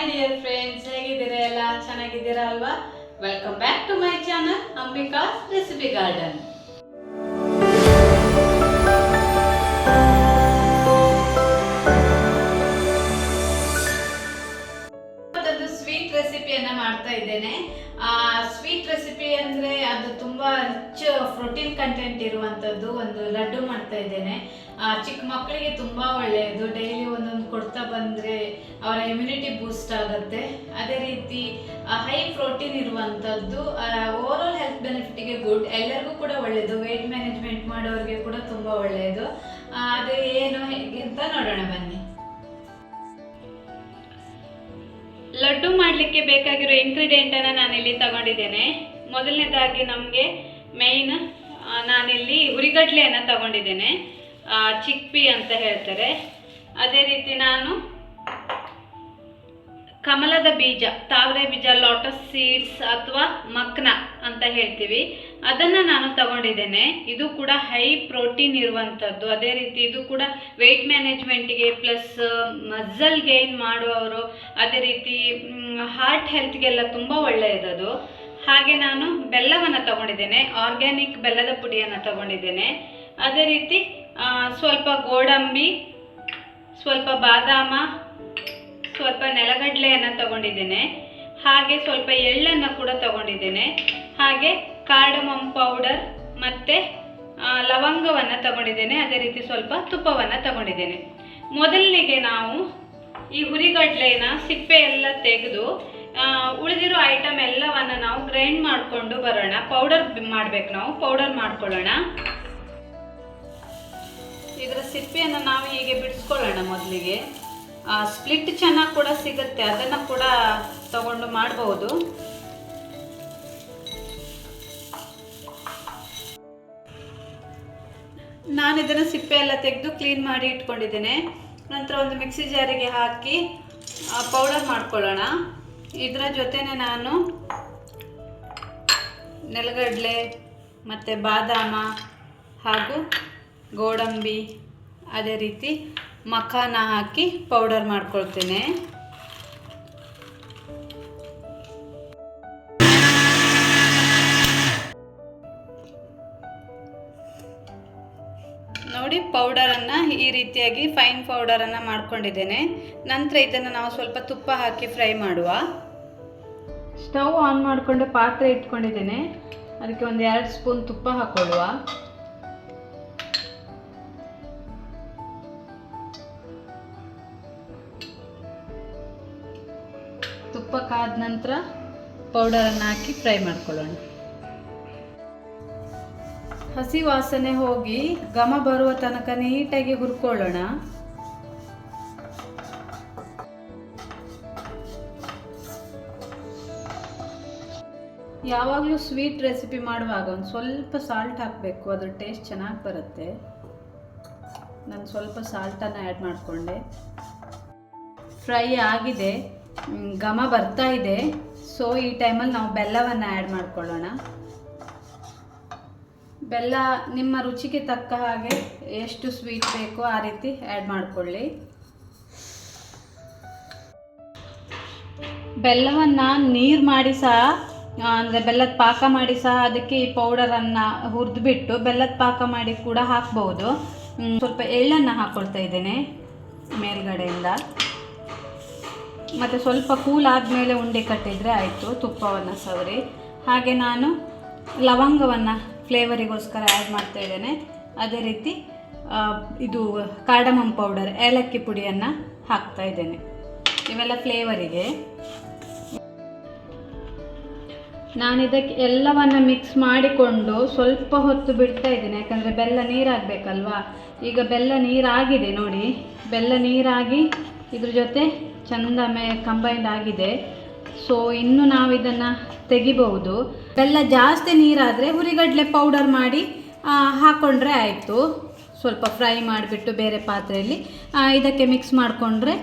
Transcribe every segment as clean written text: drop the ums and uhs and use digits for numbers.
Hi dear friends, ಹೇಗಿದ್ದೀರಾ? ಎಲ್ಲ ಚೆನ್ನಾಗಿದ್ದೀರಾ ಅಲ್ವಾ? Welcome back to my channel Ambika's recipe garden. ಇವತ್ತೊಂದು ಸ್ವೀಟ್ ರೆಸಿಪಿಯನ್ನ ಮಾಡ್ತಾ ಇದ್ದೇನೆ. ಸ್ವೀಟ್ ರೆಸಿಪಿ ಅಂದ್ರೆ ಅದು ತುಂಬಾ ರಿಚ್ ಪ್ರೋಟೀನ್ ಕಂಟೆಂಟ್ ಇರುವಂತದ್ದು ಒಂದು ಲಡ್ಡು ಮಾಡ್ತಾ ಇದ್ದೇನೆ. ಚಿಕ್ಕ ಮಕ್ಕಳಿಗೆ ತುಂಬಾ ಒಳ್ಳೆಯದು. ಡೈಲಿ ಒಂದೊಂದು ಕೊಡ್ತಾ ಬಂದ್ರೆ ಅವರ ಇಮ್ಯುನಿಟಿ ಬೂಸ್ಟ್ ಆಗುತ್ತೆ. ಅದೇ ರೀತಿ ಹೈ ಪ್ರೋಟೀನ್ ಇರುವಂತದ್ದು, ಓವರ್ ಆಲ್ ಹೆಲ್ತ್ ಬೆನಿಫಿಟ್ಗೆ ಗುಡ್, ಎಲ್ಲರಿಗೂ ಕೂಡ ಒಳ್ಳೆಯದು. ವೆಯ್ಟ್ ಮ್ಯಾನೇಜ್ಮೆಂಟ್ ಮಾಡೋರಿಗೆ ಕೂಡ ತುಂಬಾ ಒಳ್ಳೆಯದು. ಅದು ಏನು ಹೇಗೆ ಅಂತ ನೋಡೋಣ ಬನ್ನಿ. ಲಡ್ಡು ಮಾಡಲಿಕ್ಕೆ ಬೇಕಾಗಿರೋ ಇಂಗ್ರೀಡಿಯೆಂಟ್ ಅನ್ನ ನಾನಿಲ್ಲಿ ತಗೊಂಡಿದ್ದೇನೆ. ಮೊದಲನೇದಾಗಿ ನಮಗೆ ಮೇಯ್ನ್ ನಾನಿಲ್ಲಿ ಹುರಿಗಡ್ಲೆಯನ್ನು ತಗೊಂಡಿದ್ದೇನೆ, ಚಿಕ್ಪಿ ಅಂತ ಹೇಳ್ತಾರೆ. ಅದೇ ರೀತಿ ನಾನು ಕಮಲದ ಬೀಜ, ತಾವರೆ ಬೀಜ, ಲೋಟಸ್ ಸೀಡ್ಸ್ ಅಥವಾ ಮಕ್ನ ಅಂತ ಹೇಳ್ತೀವಿ, ಅದನ್ನು ನಾನು ತಗೊಂಡಿದ್ದೇನೆ. ಇದು ಕೂಡ ಹೈ ಪ್ರೋಟೀನ್ ಇರುವಂಥದ್ದು. ಅದೇ ರೀತಿ ಇದು ಕೂಡ ವೆಯ್ಟ್ ಮ್ಯಾನೇಜ್ಮೆಂಟಿಗೆ ಪ್ಲಸ್ ಮಸಲ್ ಗೇನ್ ಮಾಡುವವರು, ಅದೇ ರೀತಿ ಹಾರ್ಟ್ ಹೆಲ್ತ್ಗೆಲ್ಲ ತುಂಬ ಒಳ್ಳೆಯದದು. ಹಾಗೆ ನಾನು ಬೆಲ್ಲವನ್ನು ತಗೊಂಡಿದ್ದೇನೆ, ಆರ್ಗ್ಯಾನಿಕ್ ಬೆಲ್ಲದ ಪುಡಿಯನ್ನು ತಗೊಂಡಿದ್ದೇನೆ. ಅದೇ ರೀತಿ ಸ್ವಲ್ಪ ಗೋಡಂಬಿ, ಸ್ವಲ್ಪ ಬಾದಾಮ, ಸ್ವಲ್ಪ ನೆಲಗಡಲೆಯನ್ನು ತಗೊಂಡಿದ್ದೇನೆ. ಹಾಗೆ ಸ್ವಲ್ಪ ಎಳ್ಳನ್ನು ಕೂಡ ತಗೊಂಡಿದ್ದೇನೆ. ಹಾಗೆ ಕಾರ್ಡಮಮ್ ಪೌಡರ್ ಮತ್ತು ಲವಂಗವನ್ನು ತಗೊಂಡಿದ್ದೇನೆ. ಅದೇ ರೀತಿ ಸ್ವಲ್ಪ ತುಪ್ಪವನ್ನು ತಗೊಂಡಿದ್ದೇನೆ. ಮೊದಲಿಗೆ ನಾವು ಈ ಹುರಿಗಡ್ಲೆನ ಸಿಪ್ಪೆ ಎಲ್ಲ ತೆಗೆದು ಉಳಿದಿರೋ ಐಟಮ್ ಎಲ್ಲವನ್ನು ನಾವು ಗ್ರೈಂಡ್ ಮಾಡಿಕೊಂಡು ಬರೋಣ. ಪೌಡರ್ ಮಾಡಬೇಕು, ನಾವು ಪೌಡರ್ ಮಾಡ್ಕೊಳ್ಳೋಣ. ಇದರ ಸಿಪ್ಪೆಯನ್ನು ನಾವು ಹೀಗೆ ಬಿಡಿಸ್ಕೊಳ್ಳೋಣ. ಮೊದಲಿಗೆ ಸ್ಪ್ಲಿಟ್ ಚೆನ್ನಾಗಿ ಕೂಡ ಸಿಗುತ್ತೆ, ಅದನ್ನು ಕೂಡ ತಗೊಂಡು ಮಾಡಬಹುದು. ನಾನು ಇದನ್ನು ಸಿಪ್ಪೆ ಎಲ್ಲ ತೆಗೆದು ಕ್ಲೀನ್ ಮಾಡಿ ಇಟ್ಕೊಂಡಿದ್ದೇನೆ. ನಂತರ ಒಂದು ಮಿಕ್ಸಿ ಜಾರಿಗೆ ಹಾಕಿ ಪೌಡರ್ ಮಾಡ್ಕೊಳ್ಳೋಣ. ಇದರ ಜೊತೆನೆ ನಾನು ನೆಲಗಡಲೆ ಮತ್ತು ಬಾದಾಮ ಹಾಗೂ ಗೋಡಂಬಿ, ಅದೇ ರೀತಿ ಮಖಾನ ಹಾಕಿ ಪೌಡರ್ ಮಾಡ್ಕೊಳ್ತೇನೆ. ನೋಡಿ, ಪೌಡರನ್ನು ಈ ರೀತಿಯಾಗಿ ಫೈನ್ ಪೌಡರನ್ನು ಮಾಡ್ಕೊಂಡಿದ್ದೇನೆ. ನಂತರ ಇದನ್ನು ನಾವು ಸ್ವಲ್ಪ ತುಪ್ಪ ಹಾಕಿ ಫ್ರೈ ಮಾಡುವ. ಸ್ಟವ್ ಆನ್ ಮಾಡಿಕೊಂಡು ಪಾತ್ರೆ ಇಟ್ಕೊಂಡಿದ್ದೇನೆ. ಅದಕ್ಕೆ ಒಂದು 2 ಸ್ಪೂನ್ ತುಪ್ಪ ಹಾಕೊಳ್ಳುವ. ತುಪ್ಪ ಕಾದ ನಂತರ ಪೌಡರನ್ನು ಹಾಕಿ ಫ್ರೈ ಮಾಡ್ಕೊಳ್ಳೋಣ. ಹಸಿ ವಾಸನೆ ಹೋಗಿ ಘಮ ಬರುವ ತನಕ ನೀಟಾಗಿ ಹುರ್ಕೊಳ್ಳೋಣ. ಯಾವಾಗಲೂ ಸ್ವೀಟ್ ರೆಸಿಪಿ ಮಾಡುವಾಗ ಒಂದು ಸ್ವಲ್ಪ ಸಾಲ್ಟ್ ಹಾಕಬೇಕು, ಅದ್ರ ಟೇಸ್ಟ್ ಚೆನ್ನಾಗಿ ಬರುತ್ತೆ. ನಾನು ಸ್ವಲ್ಪ ಸಾಲ್ಟನ್ನು ಆ್ಯಡ್ ಮಾಡಿಕೊಂಡೆ. ಫ್ರೈ ಆಗಿದೆ, ಘಮ ಬರ್ತಾ ಇದೆ. ಸೊ ಈ ಟೈಮಲ್ಲಿ ನಾವು ಬೆಲ್ಲವನ್ನು ಆ್ಯಡ್ ಮಾಡ್ಕೊಳ್ಳೋಣ. ಬೆಲ್ಲ ನಿಮ್ಮ ರುಚಿಗೆ ತಕ್ಕ ಹಾಗೆ ಎಷ್ಟು ಸ್ವೀಟ್ ಬೇಕೋ ಆ ರೀತಿ ಆ್ಯಡ್ ಮಾಡಿಕೊಳ್ಳಿ. ಬೆಲ್ಲವನ್ನು ನೀರು ಮಾಡಿ ಸಹ, ಅಂದರೆ ಬೆಲ್ಲದ ಪಾಕ ಮಾಡಿ ಸಹ ಅದಕ್ಕೆ ಈ ಪೌಡರನ್ನು ಹುರಿದ್ಬಿಟ್ಟು ಬೆಲ್ಲದ ಪಾಕ ಮಾಡಿ ಕೂಡ ಹಾಕ್ಬೋದು. ಸ್ವಲ್ಪ ಎಳ್ಳನ್ನು ಹಾಕ್ಕೊಳ್ತಾ ಇದ್ದೇನೆ ಮೇಲ್ಗಡೆಯಿಂದ. ಮತ್ತು ಸ್ವಲ್ಪ ಕೂಲ್ ಆದಮೇಲೆ ಉಂಡೆ ಕಟ್ಟಿದರೆ ಆಯಿತು. ತುಪ್ಪವನ್ನು ಸವರಿ. ಹಾಗೆ ನಾನು ಲವಂಗವನ್ನು ಫ್ಲೇವರಿಗೋಸ್ಕರ ಆ್ಯಡ್ ಮಾಡ್ತಾ ಇದ್ದೇನೆ. ಅದೇ ರೀತಿ ಇದು ಕಾರ್ಡಮಮ್ ಪೌಡರ್, ಏಲಕ್ಕಿ ಪುಡಿಯನ್ನು ಹಾಕ್ತಾ ಇದ್ದೇನೆ. ಇವೆಲ್ಲ ಫ್ಲೇವರಿಗೆ. ನಾನು ಇದಕ್ಕೆ ಎಲ್ಲವನ್ನು ಮಿಕ್ಸ್ ಮಾಡಿಕೊಂಡು ಸ್ವಲ್ಪ ಹೊತ್ತು ಬಿಡ್ತಾ ಇದ್ದೇನೆ, ಯಾಕಂದರೆ ಬೆಲ್ಲ ನೀರಾಗಬೇಕಲ್ವಾ. ಈಗ ಬೆಲ್ಲ ನೀರಾಗಿದೆ ನೋಡಿ. ಬೆಲ್ಲ ನೀರಾಗಿ ಇದ್ರ ಜೊತೆ ಚಂದ ಕಂಬೈಂಡ್ ಆಗಿದೆ. ಸೊ ಇನ್ನು ನಾವು ಇದನ್ನು ತೆಗಿಬಹುದು. ಬೆಲ್ಲ ಜಾಸ್ತಿ ನೀರಾದರೆ ಹುರಿಗಡಲೆ ಪೌಡರ್ ಮಾಡಿ ಹಾಕ್ಕೊಂಡ್ರೆ ಆಯಿತು. ಸ್ವಲ್ಪ ಫ್ರೈ ಮಾಡಿಬಿಟ್ಟು ಬೇರೆ ಪಾತ್ರೆಯಲ್ಲಿ ಇದಕ್ಕೆ ಮಿಕ್ಸ್ ಮಾಡಿಕೊಂಡ್ರೆ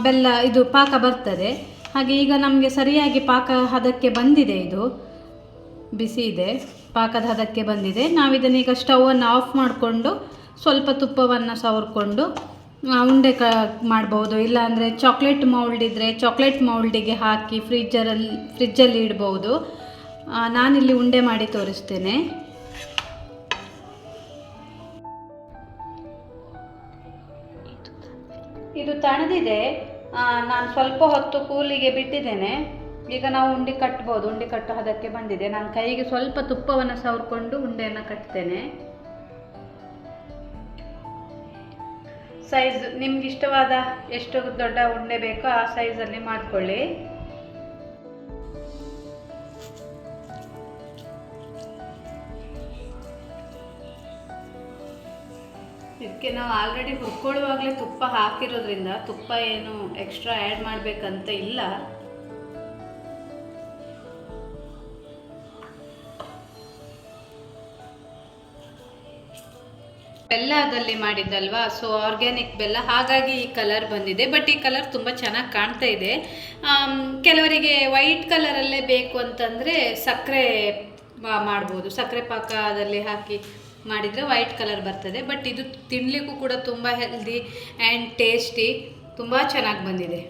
ಬೆಲ್ಲ ಇದು ಪಾಕ ಬರ್ತದೆ. ಹಾಗೆ ಈಗ ನಮಗೆ ಸರಿಯಾಗಿ ಪಾಕ ಹದಕ್ಕೆ ಬಂದಿದೆ. ಇದು ಬಿಸಿ ಇದೆ, ಪಾಕದ ಹದಕ್ಕೆ ಬಂದಿದೆ. ನಾವಿದನ್ನೀಗ ಸ್ಟವನ್ನು ಆಫ್ ಮಾಡಿಕೊಂಡು ಸ್ವಲ್ಪ ತುಪ್ಪವನ್ನು ಸವರ್ಕೊಂಡು ಉಂಡೆ ಮಾಡ್ಬೋದು. ಇಲ್ಲಾಂದರೆ ಚಾಕ್ಲೇಟ್ ಮೌಲ್ಡ್ ಇದ್ದರೆ ಚಾಕ್ಲೇಟ್ ಮೌಲ್ಡಿಗೆ ಹಾಕಿ ಫ್ರಿಜ್ಜಲ್ಲಿ ಇಡ್ಬೋದು. ನಾನಿಲ್ಲಿ ಉಂಡೆ ಮಾಡಿ ತೋರಿಸ್ತೇನೆ. ಇದು ತಣದಿದೆ, ನಾನು ಸ್ವಲ್ಪ ಹೊತ್ತು ಕೂಲಿಗೆ ಬಿಟ್ಟಿದ್ದೇನೆ. ಈಗ ನಾವು ಉಂಡೆ ಕಟ್ಬೋದು. ಉಂಡೆ ಕಟ್ಟೋ ಹದಕ್ಕೆ ಬಂದಿದೆ. ನಾನು ಕೈಗೆ ಸ್ವಲ್ಪ ತುಪ್ಪವನ್ನು ಸವರ್ಕೊಂಡು ಉಂಡೆಯನ್ನು ಕಟ್ತೇನೆ. ಸೈಜ್ ನಿಮ್ಗೆ ಇಷ್ಟವಾದ ಎಷ್ಟು ದೊಡ್ಡ ಉಂಡೆ ಬೇಕೋ ಆ ಸೈಜಲ್ಲಿ ಮಾಡಿಕೊಳ್ಳಿ. ಇದಕ್ಕೆ ನಾವು ಆಲ್ರೆಡಿ ಹುರ್ಕೊಳ್ಳುವಾಗಲೇ ತುಪ್ಪ ಹಾಕಿರೋದ್ರಿಂದ ತುಪ್ಪ ಏನು ಎಕ್ಸ್ಟ್ರಾ ಆ್ಯಡ್ ಮಾಡಬೇಕಂತ ಇಲ್ಲ. ಬೆಲ್ಲದಲ್ಲಿ ಮಾಡಿದ್ದಲ್ವಾ, ಸೊ ಆರ್ಗ್ಯಾನಿಕ್ ಬೆಲ್ಲ, ಹಾಗಾಗಿ ಈ ಕಲರ್ ಬಂದಿದೆ. ಬಟ್ ಈ ಕಲರ್ ತುಂಬ ಚೆನ್ನಾಗಿ ಕಾಣ್ತಾ ಇದೆ. ಕೆಲವರಿಗೆ ವೈಟ್ ಕಲರಲ್ಲೇ ಬೇಕು ಅಂತಂದರೆ ಸಕ್ಕರೆ ಮಾಡ್ಬೋದು. ಸಕ್ಕರೆ ಪಾಕದಲ್ಲಿ ಹಾಕಿ ಮಾಡಿದರೆ ವೈಟ್ ಕಲರ್ ಬರ್ತದೆ. ಬಟ್ ಇದು ತಿನ್ನಲಿಕ್ಕೂ ಕೂಡ ತುಂಬ ಹೆಲ್ದಿ ಆ್ಯಂಡ್ ಟೇಸ್ಟಿ, ತುಂಬ ಚೆನ್ನಾಗಿ ಬಂದಿದೆ.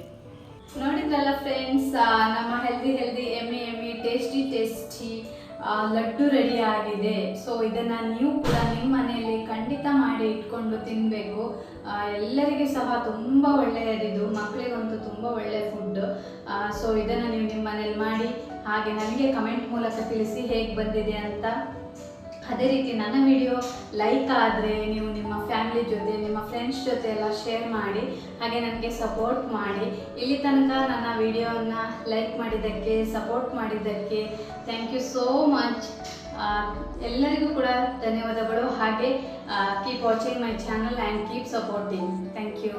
ನೋಡಿದ್ರಲ್ಲ ಫ್ರೆಂಡ್ಸ್, ನಮ್ಮ ಹೆಲ್ದಿ ಎಮ್ಮಿ ಟೇಸ್ಟಿ ಲಡ್ಡು ರೆಡಿ ಆಗಿದೆ. ಸೊ ಇದನ್ನು ನೀವು ಕೂಡ ನಿಮ್ಮ ಮನೆಯಲ್ಲಿ ಖಂಡಿತ ಮಾಡಿ ಇಟ್ಕೊಂಡು ತಿನ್ನಬೇಕು. ಎಲ್ಲರಿಗೂ ಸಹ ತುಂಬ ಒಳ್ಳೆಯದಿದು, ಮಕ್ಕಳಿಗಂತೂ ತುಂಬ ಒಳ್ಳೆಯ ಫುಡ್. ಸೊ ಇದನ್ನು ನೀವು ನಿಮ್ಮ ಮನೇಲಿ ಮಾಡಿ ಹಾಗೆ ನನಗೆ ಕಮೆಂಟ್ ಮೂಲಕ ತಿಳಿಸಿ ಹೇಗೆ ಬಂದಿದೆ ಅಂತ. ಅದೇ ರೀತಿ ನನ್ನ ವಿಡಿಯೋ ಲೈಕ್ ಆದರೆ ನೀವು ನಿಮ್ಮ ಫ್ಯಾಮಿಲಿ ಜೊತೆ, ನಿಮ್ಮ ಫ್ರೆಂಡ್ಸ್ ಜೊತೆ ಎಲ್ಲ ಶೇರ್ ಮಾಡಿ, ಹಾಗೆ ನನಗೆ ಸಪೋರ್ಟ್ ಮಾಡಿ. ಇಲ್ಲಿ ತನಕ ನನ್ನ ವಿಡಿಯೋವನ್ನು ಲೈಕ್ ಮಾಡಿದ್ದಕ್ಕೆ, ಸಪೋರ್ಟ್ ಮಾಡಿದ್ದಕ್ಕೆ ಥ್ಯಾಂಕ್ ಯು ಸೋ ಮಚ್. ಎಲ್ಲರಿಗೂ ಕೂಡ ಧನ್ಯವಾದಗಳು. ಹಾಗೆ keep watching my channel and keep supporting. Thank you.